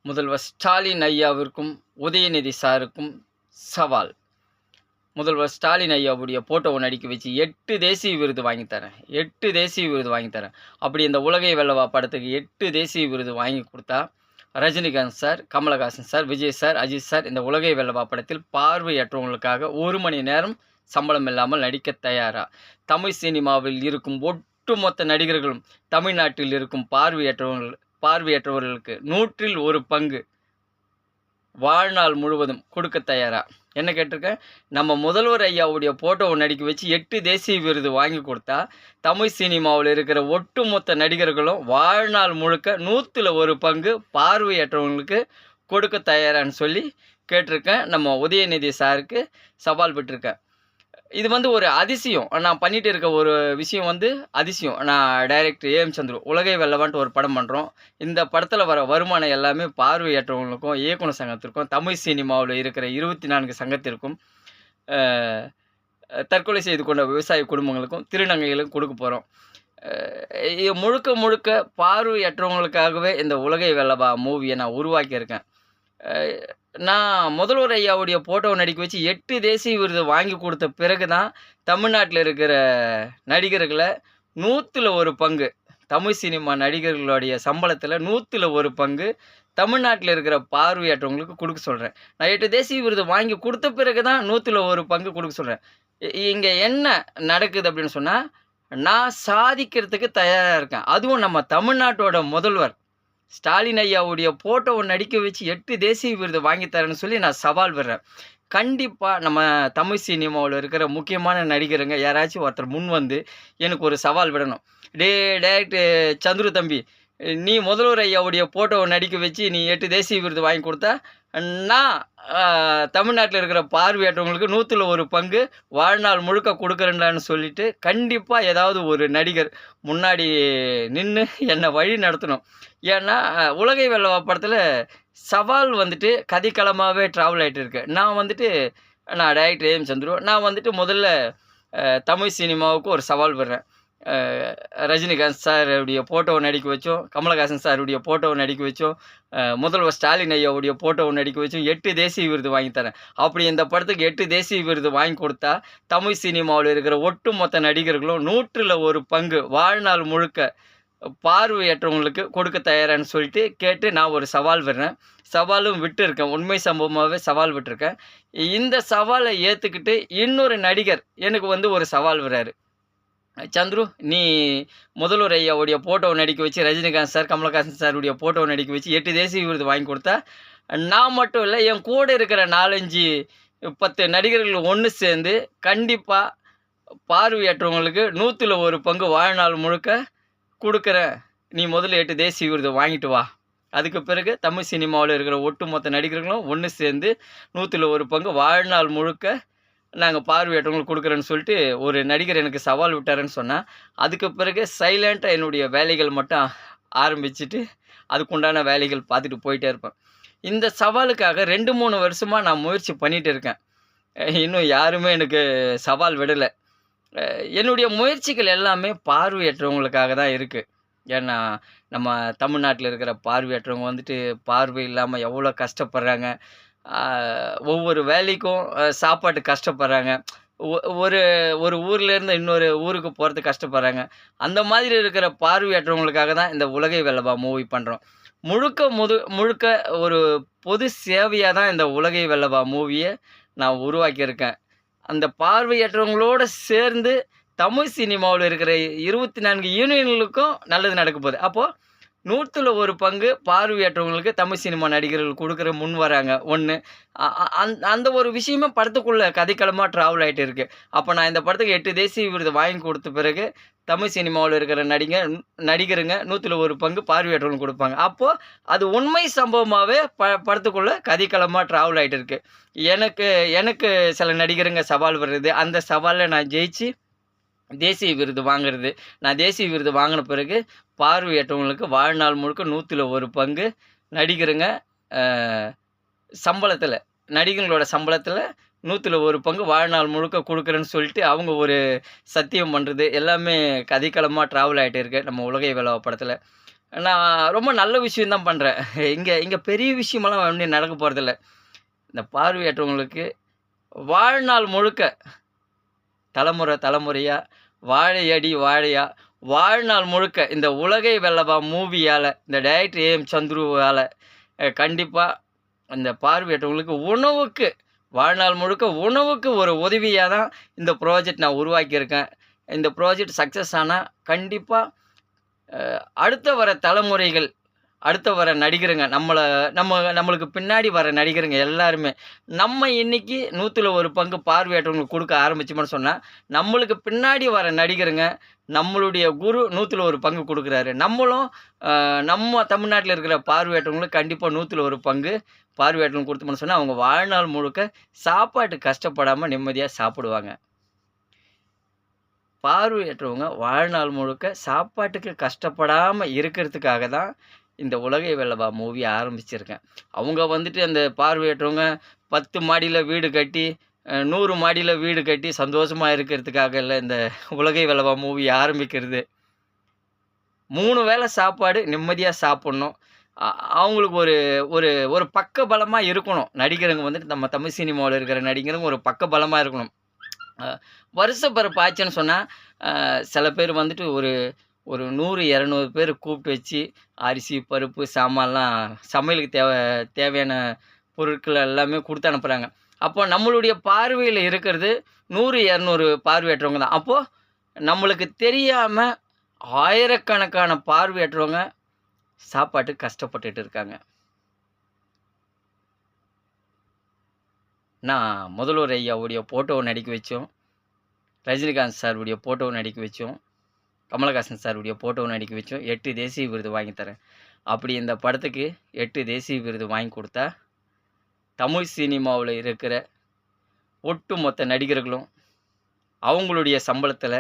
முதல்வர் ஸ்டாலின் ஐயாவிற்கும் உதயநிதி சாருக்கும் சவால். முதல்வர் ஸ்டாலின் ஐயாவுடைய போட்டோவை நடிக்க வச்சு 8 தேசிய விருது வாங்கித்தரேன், 8 தேசிய விருது வாங்கித்தரேன். அப்படி இந்த உலகை வெல்லவா படத்துக்கு 8 தேசிய விருது வாங்கி கொடுத்தா Rajinikanth sir, Kamal Haasan sir, Vijay sir, Ajith sir இந்த உலகை வெல்லவா படத்தில் பார்வையற்றவங்களுக்காக 1 மணி நேரம் சம்பளம் இல்லாமல் நடிக்க தயாரா? தமிழ் சினிமாவில் இருக்கும் ஒட்டுமொத்த நடிகர்களும் தமிழ்நாட்டில் இருக்கும் பார்வையற்றவர்களுக்கு 100ல் 1 பங்கு வாழ்நாள் முழுவதும் கொடுக்க தயாரா? என்ன கேட்டிருக்கேன், நம்ம முதல்வர் ஐயாவுடைய போட்டோவை நடிக்க வச்சு 8 தேசிய விருது வாங்கி கொடுத்தா தமிழ் சினிமாவில் இருக்கிற ஒட்டுமொத்த நடிகர்களும் வாழ்நாள் முழுக்க 100ல் 1 பங்கு பார்வையற்றவங்களுக்கு கொடுக்க தயாரான்னு சொல்லி கேட்டிருக்கேன். நம்ம உதயநிதி சாருக்கு சவால் விட்டுருக்கேன். இது ஒரு அதிசயம். நான் பண்ணிட்டு இருக்க ஒரு விஷயம் அதிசயம். நான் டைரக்டர் ஏஎம் சந்துரு உலகை வெல்லவான்ட்டு ஒரு படம் பண்ணுறோம். இந்த படத்தில் வர வருமானம் எல்லாமே பார்வையற்றவங்களுக்கும், இயக்குனர் சங்கத்திற்கும், தமிழ் சினிமாவில் இருக்கிற 24 சங்கத்திற்கும், தற்கொலை செய்து கொண்ட விவசாய குடும்பங்களுக்கும், திருநங்கைகளுக்கும் கொடுக்க போகிறோம். முழுக்க முழுக்க பார்வையற்றவங்களுக்காகவே இந்த உலகை வெல்லவா மூவியை நான் உருவாக்கியிருக்கேன். நான் முதல்வர் ஐயாவுடைய போட்டோவை நடிக்க வச்சு 8 தேசிய விருது வாங்கி கொடுத்த பிறகு தான் தமிழ்நாட்டில் இருக்கிற நடிகர்களை 100ல் 1 பங்கு, தமிழ் சினிமா நடிகர்களுடைய சம்பளத்தில் 100ல் 1 பங்கு தமிழ்நாட்டில் இருக்கிற பார்வையற்றவங்களுக்கு கொடுக்க சொல்கிறேன். நான் 8 தேசிய விருது வாங்கி கொடுத்த பிறகு தான் 100ல் 1 பங்கு கொடுக்க சொல்கிறேன். இங்கே என்ன நடக்குது அப்படின்னு சொன்னால், நான் சாதிக்கிறதுக்கு தயாராக இருக்கேன். அதுவும் நம்ம தமிழ்நாட்டோட முதல்வர் ஸ்டாலின் ஐயாவுடைய போட்டோவை நடிக்க வச்சு 8 தேசிய விருது வாங்கித்தரேன்னு சொல்லி நான் சவால் விடுறேன். கண்டிப்பாக நம்ம தமிழ் சினிமாவில் இருக்கிற முக்கியமான நடிகருங்க யாராச்சும் ஒருத்தர் முன் வந்து எனக்கு ஒரு சவால் விடணும். டைரக்டர் சந்துரு தம்பி, நீ முதல்வர் ஐயாவுடைய போட்டோவை நடிக்க வச்சு நீ 8 தேசிய விருது வாங்கி கொடுத்தா நான் தமிழ்நாட்டில் இருக்கிற பார்வையற்றவங்களுக்கு 100ல் 1 பங்கு வாழ்நாள் முழுக்க கொடுக்குறேன்டான்னு சொல்லிட்டு கண்டிப்பாக ஏதாவது ஒரு நடிகர் முன்னாடி நின்று என்னை வழி நடத்தணும். ஏன்னா உலகை வெல்லவா படத்தில் சவால் கதைக்களமாகவே ட்ராவல் ஆகிட்டு இருக்கு. நான் டைரக்டர் ஏஎம் சந்துரு, நான் முதல்ல தமிழ் சினிமாவுக்கு ஒரு சவால் விடுறேன். ரஜினிகாந்த் சாருடைய போட்டோவை நடிக்க வச்சோம், கமலஹாசன் சாருடைய போட்டோவை நடிக்க வச்சோம், முதல்வர் ஸ்டாலின் ஐயாவுடைய போட்டோவை நடிக்க வச்சோம் 8 தேசிய விருது வாங்கி தரேன். அப்படி இந்த படத்துக்கு 8 தேசிய விருது வாங்கி கொடுத்தா தமிழ் சினிமாவில் இருக்கிற ஒட்டுமொத்த நடிகர்களும் 100ல் 1 பங்கு வாழ்நாள் முழுக்க பார்வையற்றவங்களுக்கு கொடுக்க தயாரான்னு சொல்லிட்டு கேட்டு நான் ஒரு சவால் விடுறேன். சவாலும் விட்டுருக்கேன், உண்மை சம்பவமாகவே சவால் விட்டுருக்கேன். இந்த சவாலை ஏற்றுக்கிட்டு இன்னொரு நடிகர் எனக்கு ஒரு சவால் விடுறாரு. சந்துரு, நீ முதல்வர் ஐயாவுடைய போட்டோவை நடிக்க வச்சு ரஜினிகாந்த் சார், கமலஹாசன் சாருடைய போட்டோவை நடிக்க வச்சு 8 தேசிய விருது வாங்கி கொடுத்தா நான் மட்டும் இல்லை, என் கூட இருக்கிற 4-5 10 நடிகர்கள் ஒன்று சேர்ந்து கண்டிப்பாக பார்வையற்றவங்களுக்கு 100ல் 1 பங்கு வாழ்நாள் முழுக்க கொடுக்குறேன். நீ முதல்ல 8 தேசிய விருது வாங்கிட்டு வா. அதுக்கு பிறகு தமிழ் சினிமாவில் இருக்கிற ஒட்டுமொத்த நடிகர்களும் ஒன்று சேர்ந்து 100ல் 1 பங்கு வாழ்நாள் முழுக்க நாங்கள் பார்வையற்றவங்களுக்கு கொடுக்குறேன்னு சொல்லிட்டு ஒரு நடிகர் எனக்கு சவால் விட்டாருன்னு சொன்னால், அதுக்கு பிறகு சைலண்ட்டாக என்னுடைய வேலைகள் மட்டும் ஆரம்பிச்சுட்டு அதுக்குண்டான வேலைகள் பார்த்துட்டு போயிட்டே இருப்பேன். இந்த சவாலுக்காக 2-3 வருஷமாக நான் முயற்சி பண்ணிகிட்டு இருக்கேன். இன்னும் யாருமே எனக்கு சவால் விடலை. என்னுடைய முயற்சிகள் எல்லாமே பார்வையற்றவங்களுக்காக தான் இருக்குது. ஏன்னா நம்ம தமிழ்நாட்டில் இருக்கிற பார்வையற்றவங்க பார்வை இல்லாமல் எவ்வளோ கஷ்டப்படுறாங்க. ஒவ்வொரு வேலைக்கும் சாப்பாட்டு கஷ்டப்படுறாங்க. ஒரு ஒரு ஊர்லேருந்து இன்னொரு ஊருக்கு போகிறதுக்கு கஷ்டப்படுறாங்க. அந்த மாதிரி இருக்கிற பார்வையற்றவங்களுக்காக தான் இந்த உலகை வெல்லவா மூவி பண்ணுறோம். முழுக்க ஒரு பொது சேவையாக தான் இந்த உலகை வெல்லவா மூவியை நான் உருவாக்கியிருக்கேன். அந்த பார்வையற்றவங்களோடு சேர்ந்து தமிழ் சினிமாவில் இருக்கிற 24 யூனியன்களுக்கும் நல்லது நடக்க போகுது. அப்போது 100ல் 1 பங்கு பார்வையற்றவங்களுக்கு தமிழ் சினிமா நடிகர்கள் கொடுக்குற முன் வராங்க. ஒன்று அந்த ஒரு விஷயமே படத்துக்குள்ளே கதைக்களமாக ட்ராவல் ஆகிட்டு இருக்குது. அப்போ நான் இந்த படத்துக்கு 8 தேசிய விருது வாங்கி கொடுத்த பிறகு தமிழ் சினிமாவில் இருக்கிற நடிகருங்க 100ல் 1 பங்கு பார்வையற்றவங்களுக்கு கொடுப்பாங்க. அப்போது அது உண்மை சம்பவமாகவே படத்துக்குள்ளே கதைக்களமாக ட்ராவல் ஆகிட்டு இருக்குது. எனக்கு சில நடிகருங்க சவால் வர்றது, அந்த சவாலில் நான் ஜெயிச்சு தேசிய விருது வாங்குறது. நான் தேசிய விருது வாங்கின பிறகு பார்வையற்றவங்களுக்கு வாழ்நாள் முழுக்க 100ல் 1 பங்கு நடிகருங்க சம்பளத்தில், நடிகர்களோட சம்பளத்தில் 100ல் 1 பங்கு வாழ்நாள் முழுக்க கொடுக்குறேன்னு சொல்லிட்டு அவங்க ஒரு சத்தியம் பண்ணுறது எல்லாமே கதைக்களமாக ட்ராவல் ஆகிட்டே இருக்கு நம்ம உலகை வெல்லவா படத்தில். நான் ரொம்ப நல்ல விஷயம் தான் பண்றேன். இங்க இங்க பெரிய விஷயமெல்லாம் ஒண்ணும் நடக்க போறதில்ல. இந்த பார்வையற்றவங்களுக்கு வாழ்நாள் முழுக்க தலைமுறை தலைமுறையா, வாழையடி வாழையா, வாழ்நாள் முழுக்க இந்த உலகை வெல்லவா மூவியால, இந்த டைரக்டர் ஏஎம் சந்துருவால கண்டிப்பா அந்த பார்வையற்றவங்களுக்கு உணவுக்கு வாழ்நாள் முழுக்க உணவுக்கு ஒரு உதவியா தான் இந்த ப்ராஜெக்ட் நான் உருவாக்கியிருக்கேன். இந்த ப்ராஜெக்ட் சக்சஸ் ஆனா, கண்டிப்பா அடுத்த வர தலைமுறைகள், அடுத்த வர நடிகருங்க, நம்மளுக்கு பின்னாடி வர நடிகருங்க எல்லாருமே, நம்ம இன்னைக்கு 100ல ஒரு பங்கு பார்வையற்றவங்களுக்கு குடுக்க ஆரம்பிச்சோம்ன்னு சொன்னா, நம்மளுக்கு பின்னாடி வர நடிகருங்க, நம்மளுடைய குரு 100ல ஒரு பங்கு குடுக்குறாரு. நம்மளும் நம்ம தமிழ்நாட்டுல இருக்கிற பார்வையற்றவங்களுக்கு கண்டிப்பா 100ல ஒரு பங்கு பார்வையற்றவங்களுக்கு குடுத்தோம்ன்னு சொன்னா, அவங்க வாழ்நாள் முழுக்க சாப்பாட்டுக்கு கஷ்டப்படாம நிம்மதியா சாப்பிடுவாங்க. பார்வையற்றவங்க வாழ்நாள் முழுக்க சாப்பாட்டுக்கு கஷ்டப்படாம இருக்கிறதுக்காக தான் இந்த உலகை வெல்லவா மூவி ஆரம்பிச்சிருக்கேன். அவங்க வந்துட்டு அந்த பார்வையற்றவங்க 10 மாடியில வீடு கட்டி, 100 மாடியில வீடு கட்டி சந்தோஷமா இருக்கிறதுக்காக இல்ல இந்த உலகை வெல்லவா மூவி ஆரம்பிக்கிறது. 3 வேள சாப்பாடு நிம்மதியா சாப்புட்ணும். அ அவங்களுக்கு ஒரு ஒரு ஒரு பக்கபலமா இருக்கணும். நடிகருங்க வந்துட்டு நம்ம தமிழ் சினிமாவுல இருக்கிற நடிகருங்க ஒரு பக்கபலமா இருக்கணும். அ வருஷ பிறப்பு ஆச்சுன்னு சொன்னா, சில பேர் வந்துட்டு ஒரு ஒரு 100, 200 பேர கூப்பிட்டு வச்சு, அரிசி, பருப்பு, சாமான்லாம் சமையலுக்கு தேவையான பொருட்கள் எல்லாமே குடுத்து அனுப்புறாங்க. அப்போ நம்மளுடைய பார்வையில இருக்கிறது 100, 200 பார்வையற்றவங்க தான். அப்போ நம்மளுக்கு தெரியாம ஆயிரக்கணக்கான பார்வையற்றவங்க சாப்பாட்டுக்கு கஷ்டப்பட்டுட்டு இருக்காங்க. நான் முதல்வர் ஐயாவுடைய ஃபோட்டோவ நடிக்க வச்சோம். ரஜினிகாந்த் சாருடைய ஃபோட்டோவ நடிக்க வச்சோம். கமலஹாசன் சாருடைய ஃபோட்டோவ நடிக்க வச்சோம். 8 தேசிய விருது வாங்கி தரேன். அப்படி இந்த படத்துக்கு 8 தேசிய விருது வாங்கி குடுத்தா, தமிழ் சினிமாவுல இருக்கிற ஒட்டுமொத்த நடிகர்களும், அவங்களுடைய சம்பளத்துல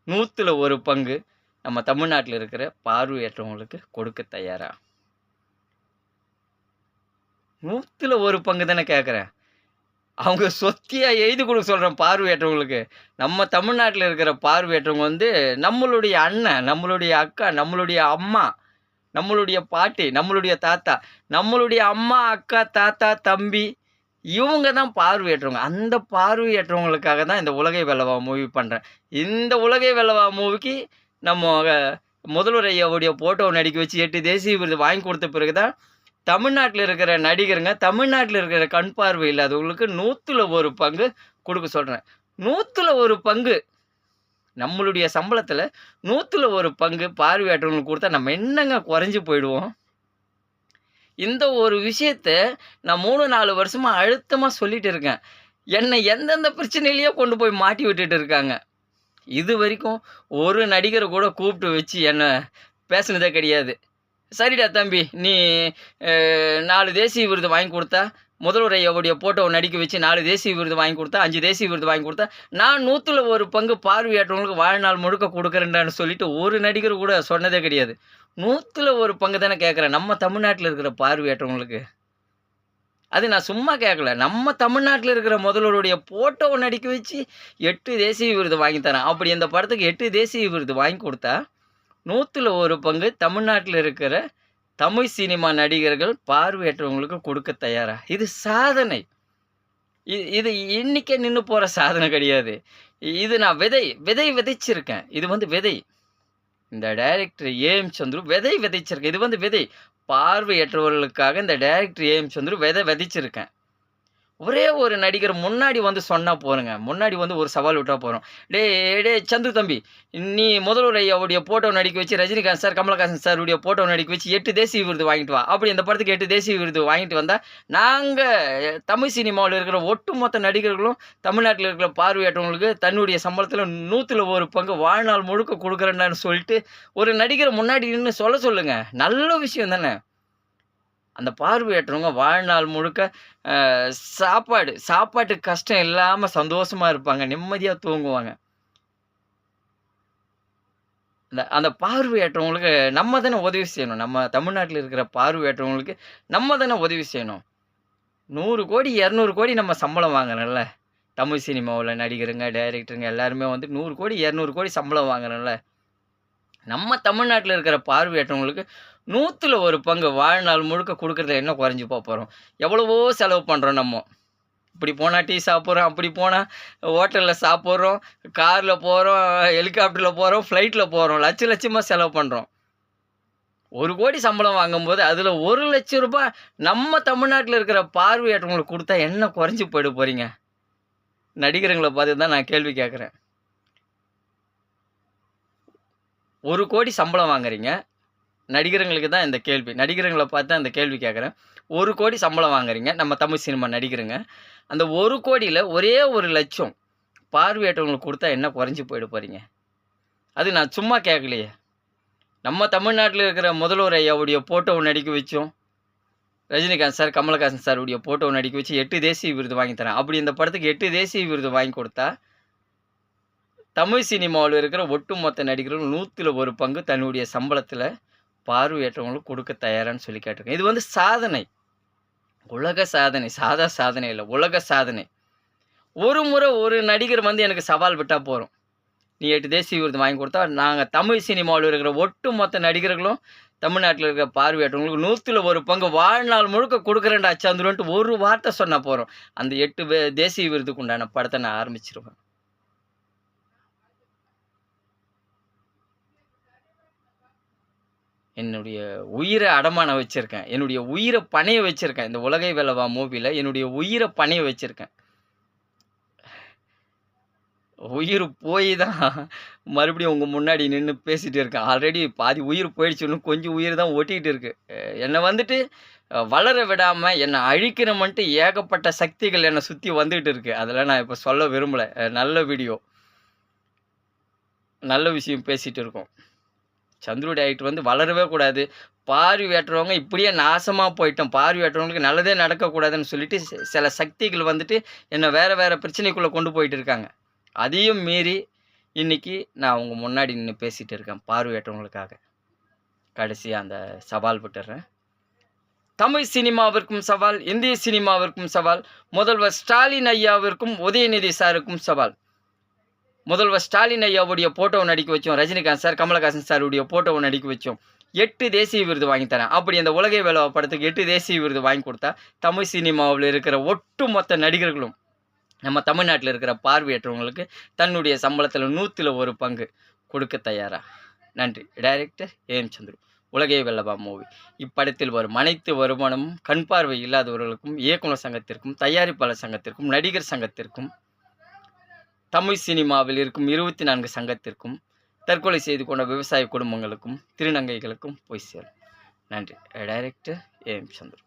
100ல ஒரு பங்கு நம்ம தமிழ்நாட்டுல இருக்கிற பார்வையற்றவங்களுக்கு கொடுக்க தயாரா? 100ல ஒரு பங்கு தானே கேட்கிறேன். அவங்க சொத்தியா எழுதி குடுக்க சொல்றேன் பார்வையற்றவங்களுக்கு. நம்ம தமிழ்நாட்டுல இருக்கிற பார்வையற்றவங்க வந்து நம்மளுடைய அண்ணன், நம்மளுடைய அக்கா, நம்மளுடைய அம்மா, நம்மளுடைய பாட்டி, நம்மளுடைய தாத்தா, நம்மளுடைய அம்மா, அக்கா, தாத்தா, தம்பி இவங்க தான் பார்வையற்றவங்க. அந்த பார்வையற்றவங்களுக்காக தான் இந்த உலகை வெல்லவா மூவி பண்றேன். இந்த உலகை வெல்லவா மூவிக்கு நம்ம முதல்வர் ஐயாவுடைய ஃபோட்டோவ நடிக்க வச்சு 8 தேசிய விருது வாங்கி குடுத்த பிறகு தான் தமிழ்நாட்டுல இருக்கிற நடிகருங்க, தமிழ்நாட்டுல இருக்கிற கண் பார்வை இல்லாதவங்களுக்கு 100ல ஒரு பங்கு குடுக்க சொல்றேன். 100ல ஒரு பங்கு நம்மளுடைய சம்பளத்துல 100ல ஒரு பங்கு பார்வையற்றவங்களுக்கு குடுத்தா நம்ம என்னங்க குறைஞ்சு போயிடுவோம்? இந்த ஒரு விஷயத்த நான் 3, 4 வருஷமா அழுத்தமா சொல்லிட்டு இருக்கேன். என்ன எந்தெந்த பிரச்சனையிலயோ கொண்டு போய் மாட்டி விட்டுட்டு இருக்காங்க. இதுவரைக்கும் ஒரு நடிகர கூட கூப்பிட்டு வச்சு என்ன பேசுனதே கிடையாது. சரிடா தம்பி, நீ 4 தேசிய விருது வாங்கி குடுத்தா, முதல்வர் ஐயாவுடைய ஃபோட்டோவ நடிக்க வச்சு 4 தேசிய விருது வாங்கி குடுத்தா, 5 தேசிய விருது வாங்கி குடுத்தா, நான் 100ல ஒரு பங்கு பார்வையற்றவங்களுக்கு வாழ்நாள் முழுக்க குடுக்குறேன்டான்னு சொல்லிட்டு ஒரு நடிகர் கூட சொன்னதே கிடையாது. 100ல ஒரு பங்கு தானே கேட்கிறேன். நம்ம தமிழ்நாட்டுல இருக்கிற பார்வையற்றவங்களுக்கு. அது நான் சும்மா கேட்கல. நம்ம தமிழ்நாட்டுல இருக்கிற முதல்வருடைய ஃபோட்டோவ நடிக்க வச்சு 8 தேசிய விருது வாங்கி தரேன். அப்படி இந்த படத்துக்கு 8 தேசிய விருது வாங்கி குடுத்தா, 100ல ஒரு பங்கு தமிழ்நாட்டுல இருக்கிற தமிழ் சினிமா நடிகர்கள் பார்வையற்றவங்களுக்கு கொடுக்க தயாரா? இது சாதனை. இது இன்னைக்கே நின்னு போற சாதனை கிடையாது. இது நான் விதை விதைச்சிருக்கேன். இது வந்து விதை. இந்த டைரக்டர் ஏஎம் சந்துரு விதை விதைச்சிருக்கேன். இது வந்து விதை. பார்வையற்றவர்களுக்காக இந்த டைரக்டர் ஏஎம் சந்துரு விதை விதைச்சிருக்கேன். ஒரே ஒரு நடிகர் முன்னாடி வந்து சொன்னா போதுங்க. முன்னாடி வந்து ஒரு சவால் விட்டா போதும். டேய் சந்து தம்பி, நீ முதல்வர் ஐயாவுடைய ஃபோட்டோ நடிக்க வச்சு ரஜினிகாந்த் சார், கமலஹாசன் சாருடைய ஃபோட்டோ நடிக்க வச்சு 8 தேசிய விருது வாங்கிட்டு வா. அப்படி இந்த படத்துக்கு 8 தேசிய விருது வாங்கிட்டு வந்தா, நாங்க தமிழ் சினிமாவுல இருக்கிற ஒட்டுமொத்த நடிகர்களும் தமிழ்நாட்டுல இருக்கிற பார்வையற்றவங்களுக்கு தன்னுடைய சம்பளத்துல 100ல ஒரு பங்கு வாழ்நாள் முழுக்க குடுக்குறேன்டான்னு சொல்லிட்டு, ஒரு நடிகர் முன்னாடி நின்னு சொல்லுங்க. நல்ல விஷயம் தானே! அந்த பார்வையற்றவங்க வாழ்நாள் முழுக்க அ சாப்பாட்டுக்கு கஷ்டம் இல்லாம சந்தோஷமா இருப்பாங்க. நிம்மதியா தூங்குவாங்க. அந்த பார்வையற்றவங்களுக்கு நம்ம தானே உதவி செய்யணும். நம்ம தமிழ்நாட்டுல இருக்கிற பார்வையற்றவங்களுக்கு நம்ம தானே உதவி செய்யணும். 100 கோடி, 200 கோடி நம்ம சம்பளம் வாங்குறோம்ல. தமிழ் சினிமாவுல நடிகருங்க, டைரக்டருங்க எல்லாருமே வந்து 100 கோடி, 200 கோடி சம்பளம் வாங்குறோம்ல. நம்ம தமிழ்நாட்டில் இருக்கிற பார்வையற்றவங்களுக்கு 100ல் 1 பங்கு வாழ்நாள் முழுக்க குடுக்குறதுல என்ன குறைஞ்சு போறோம்? எவ்வளவோ செலவு பண்றோம் நம்ம. இப்படி போனா டீ சாப்பிட்றோம், அப்படி போனா ஹோட்டல்ல சாப்பிட்றோம், கார்ல போறோம், ஹெலிகாப்டர்ல போறோம், ஃப்ளைட்ல போறோம். லட்ச லட்சமா செலவு பண்றோம். 1,00,00,000 சம்பளம் வாங்கும்போது, அதுல ரூ. 1,00,000 நம்ம தமிழ்நாட்டில இருக்கிற பார்வையற்றவங்களுக்கு குடுத்தா என்ன குறைஞ்சு போயிட போறீங்க? நடிகருங்கள பார்த்து தான் நான் கேள்வி கேட்கிறேன். 1,00,00,000 சம்பளம் வாங்குறீங்க. நடிகருங்களுக்கு தான் இந்த கேள்வி. நடிகருங்கள பார்த்து தான் இந்த கேள்வி கேட்கிறேன். 1,00,00,000 சம்பளம் வாங்குறீங்க. நம்ம தமிழ் சினிமா நடிகருங்க. அந்த 1,00,00,000ல ஒரே 1,00,000 பார்வையற்றவங்களுக்கு குடுத்தா என்ன குறைஞ்சு போயிட போறீங்க? அது நான் சும்மா கேட்கலையே. நம்ம தமிழ்நாட்டில இருக்கிற முதல்வர் ஐயாவுடைய ஃபோட்டோவ நடிக்க வச்சோம். ரஜினிகாந்த் சார், கமலஹாசன் சாருடைய ஃபோட்டோவ நடிக்க வச்சு 8 தேசிய விருது வாங்கி தரேன். அப்படி இந்த படத்துக்கு 8 தேசிய விருது வாங்கி கொடுத்தா, தமிழ் சினிமாவுல இருக்கிற ஒட்டுமொத்த நடிகர்களும் 100ல் 1 பங்கு தன்னுடைய சம்பளத்தில பார்வையற்றவங்களுக்கு குடுக்க தயாரான்னு சொல்லி கேட்டிருக்கேன். இது வந்து சாதனை. உலக சாதனை. சாதா சாதனை இல்ல. உலக சாதனை. ஒரு முறை ஒரு நடிகர் வந்து எனக்கு சவால் விட்டா போதும். நீ 8 தேசிய விருது வாங்கி கொடுத்தா, நாங்க தமிழ் சினிமாவுல இருக்கிற ஒட்டுமொத்த நடிகர்களும் தமிழ்நாட்டில இருக்கிற பார்வையற்றவங்களுக்கு 100ல் 1 பங்கு வாழ்நாள் முழுக்க குடுக்குறேன்டா சந்துருன்ட்டு ஒரு வார்த்தை சொன்னா போதும். அந்த 8 தேசிய விருதுக்கு உண்டான படத்த நான் ஆரம்பிச்சுருவேன். என்னுடைய உயிர அடமானம் வச்சிருக்கேன். என்னுடைய உயிர பணயம் வச்சிருக்கேன். இந்த உலகை வெல்லவா மூவில என்னுடைய உயிர பணயம் வச்சிருக்கேன். உயிர் போய் தான் மறுபடியும் உங்க முன்னாடி நின்னு பேசிட்டு இருக்கேன். ஆல்ரெடி பாதி உயிர் போயிடுச்சு. இன்னும் கொஞ்சம் உயிர் தான் ஒட்டிக்கிட்டு இருக்கு. என்ன வந்துட்டு வளர விடாம, என்ன அழிக்கணும்ன்ட்டு ஏகப்பட்ட சக்திகள் என்ன சுத்தி வந்துகிட்டு இருக்கு. அதெல்லாம் நான் இப்ப சொல்ல விரும்பல. நல்ல வீடியோ. நல்ல விஷயம் பேசிட்டு இருக்கோம். சந்துரு டைரக்டர் வந்து வளரவே கூடாது. பார்வையற்றவங்க இப்படியே நாசமா போயிட்டோம். பார்வையற்றவங்களுக்கு நல்லதே நடக்கக்கூடாதுன்னு சொல்லிட்டு சில சக்திகள் வந்துட்டு என்ன வேற வேற பிரச்சனைக்குள்ள கொண்டு போயிட்டு இருக்காங்க. அதையும் மீறி இன்னைக்கு நான் உங்க முன்னாடி நின்னு பேசிட்டு இருக்கேன். பார்வையற்றவங்களுக்காக. கடைசியா அந்த சவால் விட்டுர்றேன். தமிழ் சினிமாவிற்கும் சவால், இந்திய சினிமாவிற்கும் சவால், முதல்வர் ஸ்டாலின் ஐயாவிற்கும், உதயநிதி சாருக்கும் சவால். முதல்வர் ஸ்டாலின் ஐயாவுடைய ஃபோட்டோவ நடிக்க வச்சோம். ரஜினிகாந்த் சார், கமலஹாசன் சாருடைய ஃபோட்டோவ நடிக்க வச்சோம். 8 தேசிய விருது வாங்கி தரேன். அப்படி அந்த உலகை வெல்லவா படத்துக்கு 8 தேசிய விருது வாங்கி கொடுத்தா, தமிழ் சினிமாவுல இருக்கிற ஒட்டுமொத்த நடிகர்களும் நம்ம தமிழ்நாட்டில இருக்கிற பார்வையற்றவங்களுக்கு தன்னுடைய சம்பளத்தில 100ல் 1 பங்கு கொடுக்க தயாரா? நன்றி. Director A M. சந்துரு. உலகை வெல்லவா மூவி. இப்படத்தில் வரும் அனைத்து வருமானமும் கண் பார்வை இல்லாதவர்களுக்கும், இயக்குனர் சங்கத்திற்கும், தயாரிப்பாளர் சங்கத்திற்கும், நடிகர் சங்கத்திற்கும், தமிழ் சினிமாவில் இருக்கும் 24 சங்கத்திற்கும், தற்கொலை செய்து கொண்ட விவசாய குடும்பங்களுக்கும், திருநங்கைகளுக்கும் போய் சேரும். நன்றி. Director A M. சந்துரு.